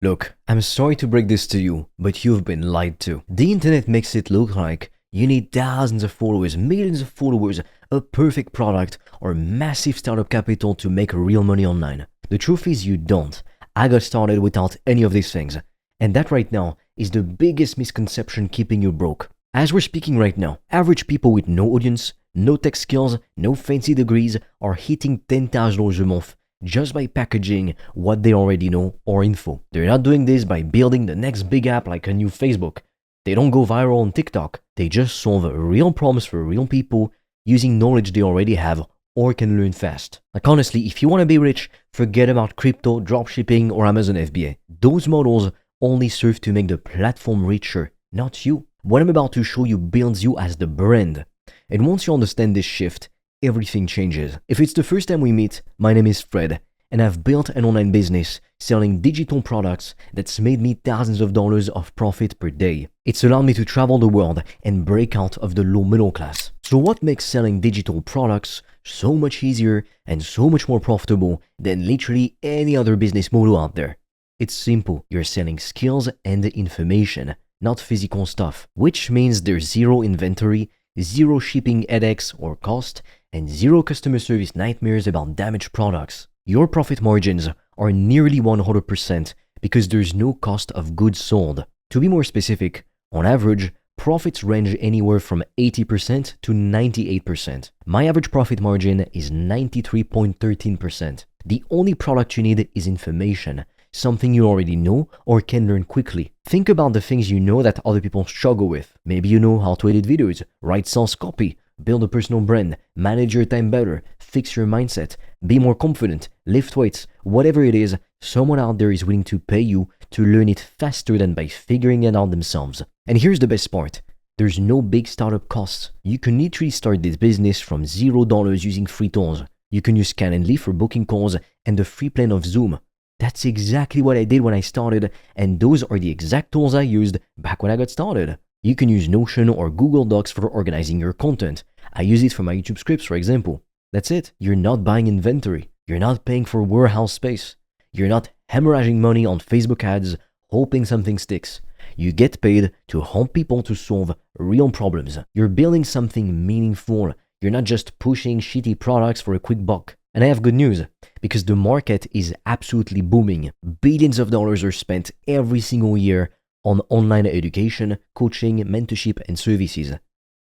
Look, I'm sorry to break this to you, but you've been lied to. The internet makes it look like you need thousands of followers, millions of followers, a perfect product, or massive startup capital to make real money online. The truth is you don't. I got started without any of these things. And that right now is the biggest misconception keeping you broke. As we're speaking right now, average people with no audience, no tech skills, no fancy degrees are hitting $10,000 a month just by packaging what they already know or info. They're not doing this by building the next big app like a new Facebook. They don't go viral on TikTok. They just solve real problems for real people using knowledge they already have or can learn fast. Like honestly, if you want to be rich, forget about crypto, dropshipping, or Amazon FBA. Those models only serve to make the platform richer, not you. What I'm about to show you builds you as the brand. And once you understand this shift, everything changes. If it's the first time we meet, my name is Fred, and I've built an online business selling digital products that's made me thousands of dollars of profit per day. It's allowed me to travel the world and break out of the low middle class. So what makes selling digital products so much easier and so much more profitable than literally any other business model out there? It's simple. You're selling skills and information, not physical stuff, which means there's zero inventory, zero shipping headaches or cost, and zero customer service nightmares about damaged products. Your profit margins are nearly 100% because there's no cost of goods sold. To be more specific, on average, profits range anywhere from 80% to 98%. My average profit margin is 93.13%. The only product you need is information, something you already know or can learn quickly. Think about the things you know that other people struggle with. Maybe you know how to edit videos, write sales copy, build a personal brand, manage your time better, fix your mindset, be more confident, lift weights, whatever it is, someone out there is willing to pay you to learn it faster than by figuring it out themselves. And here's the best part. There's no big startup costs. You can literally start this business from $0 using free tools. You can use Calendly for booking calls and the free plan of Zoom. That's exactly what I did when I started, and those are the exact tools I used back when I got started. You can use Notion or Google Docs for organizing your content. I use it for my YouTube scripts, for example. That's it. You're not buying inventory. You're not paying for warehouse space. You're not hemorrhaging money on Facebook ads, hoping something sticks. You get paid to help people to solve real problems. You're building something meaningful. You're not just pushing shitty products for a quick buck. And I have good news, because the market is absolutely booming. Billions of dollars are spent every single year on online education, coaching, mentorship, and services.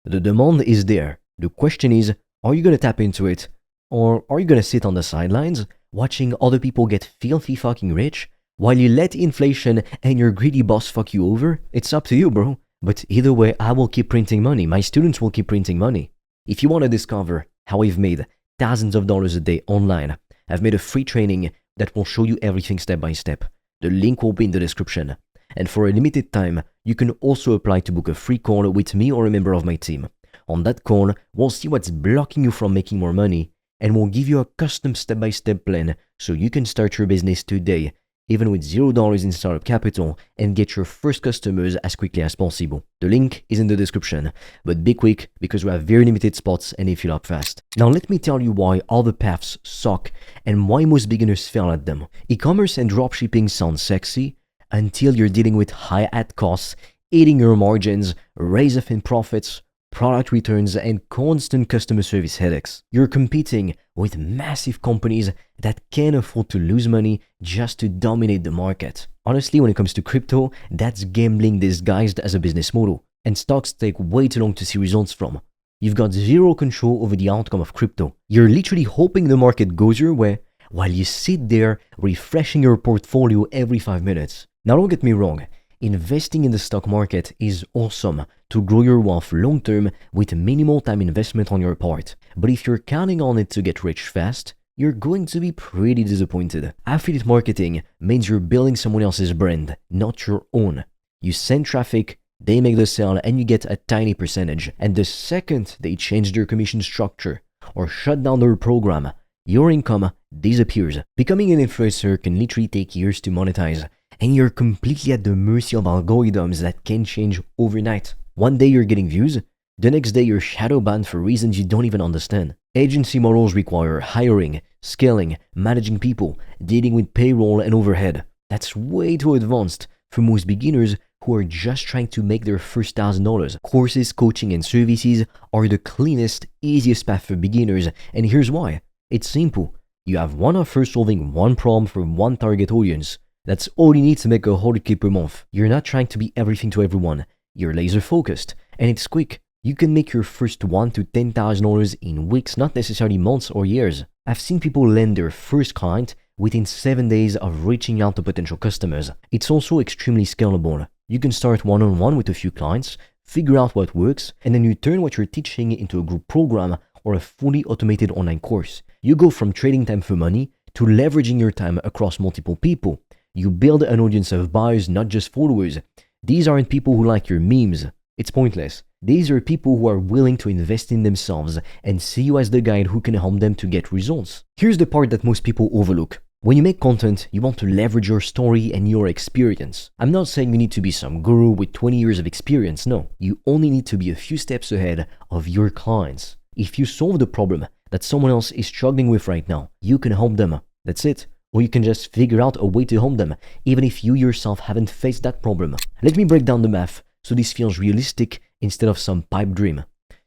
The demand is there. The question is, are you going to tap into it? Or are you going to sit on the sidelines, watching other people get filthy fucking rich, while you let inflation and your greedy boss fuck you over? It's up to you, bro. But either way, I will keep printing money. My students will keep printing money. If you want to discover how I've made thousands of dollars a day online, I've made a free training that will show you everything step by step. The link will be in the description. And for a limited time, you can also apply to book a free call with me or a member of my team. On that call, we'll see what's blocking you from making more money, and we'll give you a custom step-by-step plan so you can start your business today, even with $0 in startup capital, and get your first customers as quickly as possible. The link is in the description, but be quick because we have very limited spots and they fill up fast. Now let me tell you why all the paths suck and why most beginners fail at them. E-commerce and dropshipping sound sexy until you're dealing with high ad costs, eating your margins, raise up in profits, product returns, and constant customer service headaches. You're competing with massive companies that can't afford to lose money just to dominate the market. Honestly, when it comes to crypto, that's gambling disguised as a business model, and stocks take way too long to see results from. You've got zero control over the outcome of crypto. You're literally hoping the market goes your way while you sit there refreshing your portfolio every 5 minutes. Now don't get me wrong, investing in the stock market is awesome to grow your wealth long term with minimal time investment on your part. But if you're counting on it to get rich fast, you're going to be pretty disappointed. Affiliate marketing means you're building someone else's brand, not your own. You send traffic, they make the sale, and you get a tiny percentage. And the second they change their commission structure or shut down their program, your income disappears. Becoming an influencer can literally take years to monetize, and you're completely at the mercy of algorithms that can change overnight. One day you're getting views, the next day you're shadow banned for reasons you don't even understand. Agency models require hiring, scaling, managing people, dealing with payroll and overhead. That's way too advanced for most beginners who are just trying to make their first $1,000. Courses, coaching, and services are the cleanest, easiest path for beginners, and here's why. It's simple. You have one offer solving one problem for one target audience. That's all you need to make $100K per month. You're not trying to be everything to everyone. You're laser focused, and it's quick. You can make your first $1,000 to $10,000 in weeks, not necessarily months or years. I've seen people land their first client within 7 days of reaching out to potential customers. It's also extremely scalable. You can start one-on-one with a few clients, figure out what works, and then you turn what you're teaching into a group program or a fully automated online course. You go from trading time for money to leveraging your time across multiple people. You build an audience of buyers, not just followers. These aren't people who like your memes. It's pointless. These are people who are willing to invest in themselves and see you as the guide who can help them to get results. Here's the part that most people overlook. When you make content, you want to leverage your story and your experience. I'm not saying you need to be some guru with 20 years of experience, no. You only need to be a few steps ahead of your clients. If you solve the problem that someone else is struggling with right now, you can help them. That's it. Or you can just figure out a way to help them, even if you yourself haven't faced that problem. Let me break down the math so this feels realistic instead of some pipe dream.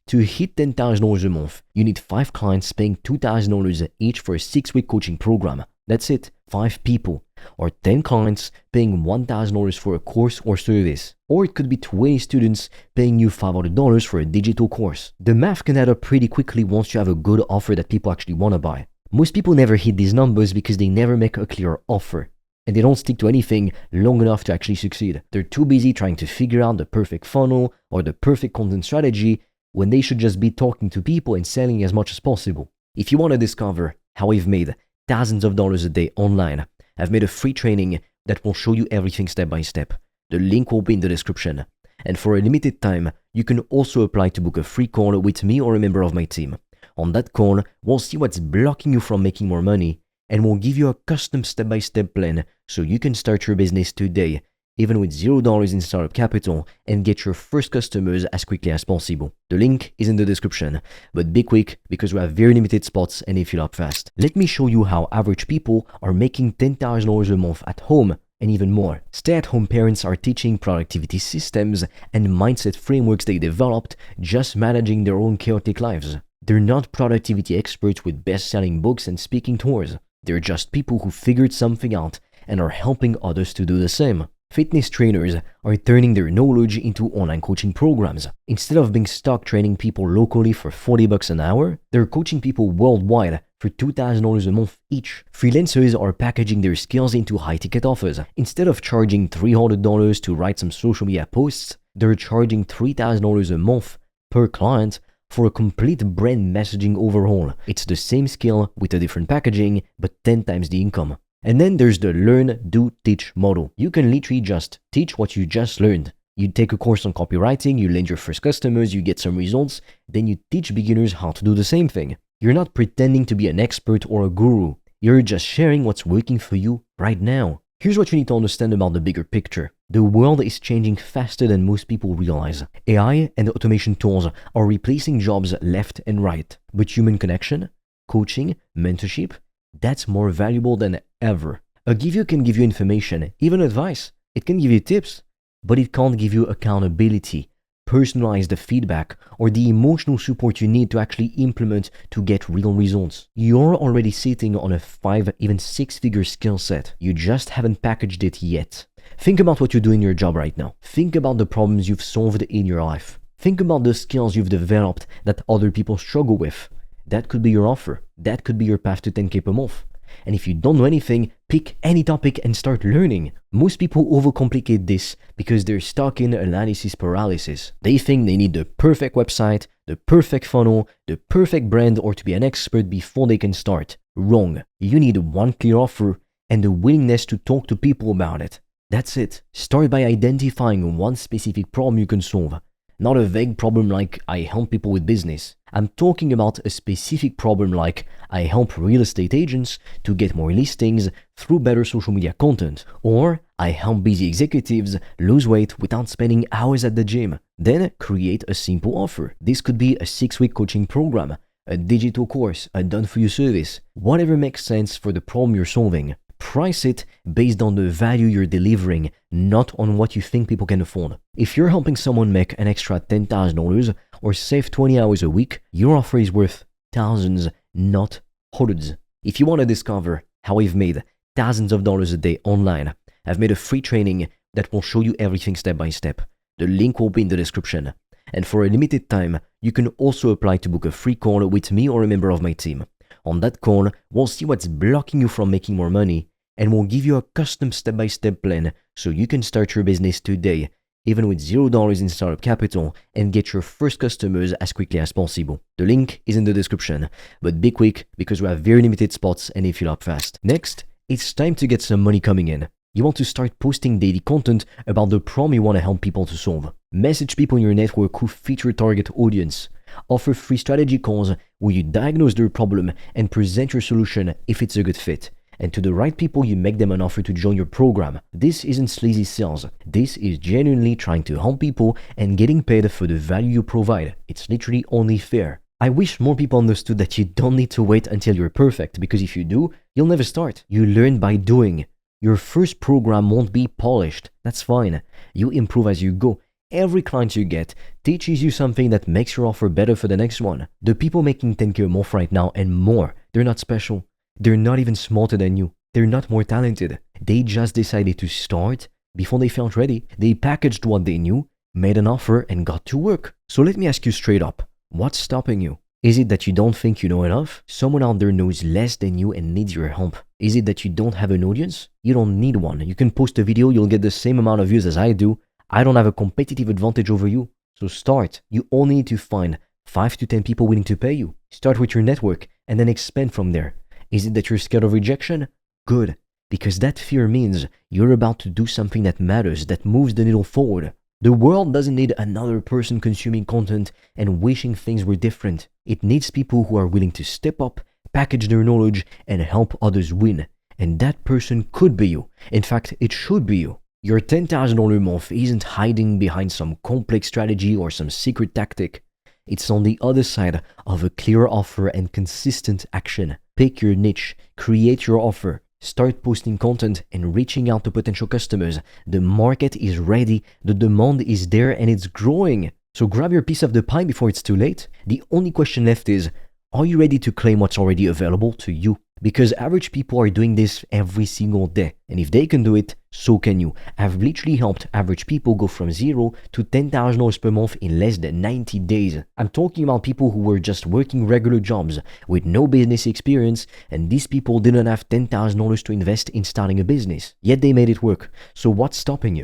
To hit $10,000 a month, you need 5 clients paying $2,000 each for a 6-week coaching program. That's it, 5 people. Or 10 clients paying $1,000 for a course or service. Or it could be 20 students paying you $500 for a digital course. The math can add up pretty quickly once you have a good offer that people actually want to buy. Most people never hit these numbers because they never make a clear offer. And they don't stick to anything long enough to actually succeed. They're too busy trying to figure out the perfect funnel or the perfect content strategy when they should just be talking to people and selling as much as possible. If you want to discover how I've made thousands of dollars a day online, I've made a free training that will show you everything step by step. The link will be in the description. And for a limited time, you can also apply to book a free call with me or a member of my team. On that call, we'll see what's blocking you from making more money, and we'll give you a custom step-by-step plan so you can start your business today, even with $0 in startup capital, and get your first customers as quickly as possible. The link is in the description, but be quick because we have very limited spots and they fill up fast. Let me show you how average people are making $10,000 a month at home and even more. Stay-at-home parents are teaching productivity systems and mindset frameworks they developed just managing their own chaotic lives. They're not productivity experts with best-selling books and speaking tours. They're just people who figured something out and are helping others to do the same. Fitness trainers are turning their knowledge into online coaching programs. Instead of being stuck training people locally for $40 an hour, they're coaching people worldwide for $2,000 a month each. Freelancers are packaging their skills into high-ticket offers. Instead of charging $300 to write some social media posts, they're charging $3,000 a month per client for a complete brand messaging overhaul. It's the same skill with a different packaging, but 10 times the income. And then there's the learn, do, teach model. You can literally just teach what you just learned. You take a course on copywriting, you land your first customers, you get some results, then you teach beginners how to do the same thing. You're not pretending to be an expert or a guru. You're just sharing what's working for you right now. Here's what you need to understand about the bigger picture. The world is changing faster than most people realize. AI and automation tools are replacing jobs left and right. But human connection, coaching, mentorship, that's more valuable than ever. A Give can give you information, even advice. It can give you tips, but it can't give you accountability, personalized feedback, or the emotional support you need to actually implement to get real results. You're already sitting on a 5, even 6-figure skill set. You just haven't packaged it yet. Think about what you do in your job right now. Think about the problems you've solved in your life. Think about the skills you've developed that other people struggle with. That could be your offer. That could be your path to 10K per month. And if you don't know anything, pick any topic and start learning. Most people overcomplicate this because they're stuck in analysis paralysis. They think they need the perfect website, the perfect funnel, the perfect brand, or to be an expert before they can start. Wrong. You need one clear offer and the willingness to talk to people about it. That's it. Start by identifying one specific problem you can solve. Not a vague problem like I help people with business. I'm talking about a specific problem like I help real estate agents to get more listings through better social media content, or I help busy executives lose weight without spending hours at the gym. Then create a simple offer. This could be a 6-week coaching program, a digital course, a done-for-you service, whatever makes sense for the problem you're solving. price it based on the value you're delivering, not on what you think people can afford. If you're helping someone make an extra $10,000 or save 20 hours a week, your offer is worth thousands, not hundreds. If you want to discover how I've made thousands of dollars a day online, I've made a free training that will show you everything step by step. The link will be in the description. And for a limited time, you can also apply to book a free call with me or a member of my team. On that call, we'll see what's blocking you from making more money, and we'll give you a custom step-by-step plan so you can start your business today, even with $0 in startup capital, and get your first customers as quickly as possible. The link is in the description, but be quick because we have very limited spots and they fill up fast. Next, it's time to get some money coming in. You want to start posting daily content about the problem you want to help people to solve. Message people in your network who fit your target audience. Offer free strategy calls where you diagnose their problem and present your solution if it's a good fit. And to the right people, you make them an offer to join your program. This isn't sleazy sales. This is genuinely trying to help people and getting paid for the value you provide. It's literally only fair. I wish more people understood that you don't need to wait until you're perfect, because if you do, you'll never start. You learn by doing. Your first program won't be polished. That's fine. You improve as you go. Every client you get teaches you something that makes your offer better for the next one. The people making 10K a month right now and more, they're not special. They're not even smarter than you. They're not more talented. They just decided to start before they felt ready. They packaged what they knew, made an offer, and got to work. So let me ask you straight up, what's stopping you? Is it that you don't think you know enough? Someone out there knows less than you and needs your help. Is it that you don't have an audience? You don't need one. You can post a video, you'll get the same amount of views as I do. I don't have a competitive advantage over you. So start. You only need to find 5 to 10 people willing to pay you. Start with your network and then expand from there. Is it that you're scared of rejection? Good, because that fear means you're about to do something that matters, that moves the needle forward. The world doesn't need another person consuming content and wishing things were different. It needs people who are willing to step up, package their knowledge, and help others win. And that person could be you. In fact, it should be you. Your $10,000 month isn't hiding behind some complex strategy or some secret tactic. It's on the other side of a clear offer and consistent action. Pick your niche, create your offer, start posting content and reaching out to potential customers. The market is ready, the demand is there, and it's growing. So grab your piece of the pie before it's too late. The only question left is, are you ready to claim what's already available to you? Because average people are doing this every single day. And if they can do it, so can you. I've literally helped average people go from $0 to $10,000 per month in less than 90 days. I'm talking about people who were just working regular jobs with no business experience, and these people didn't have $10,000 to invest in starting a business. Yet they made it work. So what's stopping you?